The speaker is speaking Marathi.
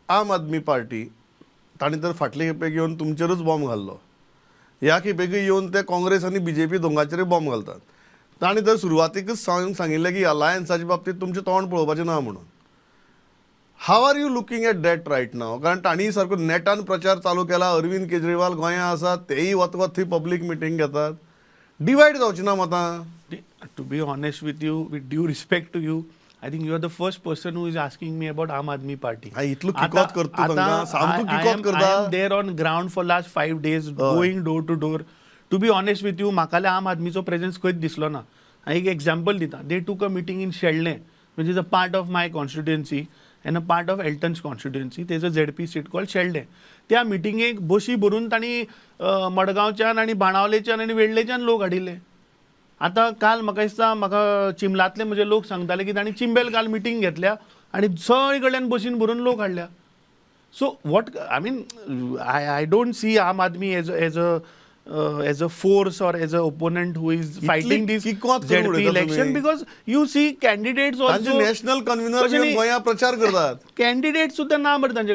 आम आदमी पार्टी ताणी तर फाटले खेपेक येवन तुमचेरूच बॉम्ब घाल्लो, ह्या खेपेक येवन ते काँग्रेस आनी BJP दोंगाचेर बॉम्ब घालतात. ताणी तर सुरवातीकच सांगिल्लें की अलायन्साच्या बाबतींत तुमचें तोंड पळोवपाचें ना म्हणून. How are you looking at that right now? कारण ताणी सारको नेटान प्रचार चालू केला. अरविंद केजरीवाल गोंयांत आसात, तेय वत थंय पब्लीक मिटींग घेतात. डिवायड जावचें ना मतां. To be honest with you, with due respect to you, I think you are the first person who is asking me about Aam Aadmi Party. इतलो किकोत करता तांकां, सामको किकोत करता. I am there on ground for last 5 days, going door to door. To be honest with you, म्हाका आम आदमीचो प्रेझेन्स खंयच दिसलो ना. हांव एक एग्जांपल दिता. They took a meeting in Sheldem, which is a part of my constituency and a part of Elton's constituency. There is a ZP seat called Sheldem. त्या मिटिंगेक बशी भरून तांणी मडगांवच्यान आनी बाणावलेच्यान आनी वेळ्ळेच्यान लोक हाडिल्ले. आतां काल म्हाका दिसता म्हाका चिंबलातले म्हजे लोक सांगताले की तांणी चिंबेल काल मिटींग घेतल्या आनी सगळे कडल्यान बशीन भरून लोक हाडल्या. So what I mean, I don't see आम आदमी as a force or as a opponent who is fighting this ZP election, because you see candidates also national convenor गोंया प्रचार करतात. candidates सुद्धा ना बरं तांचे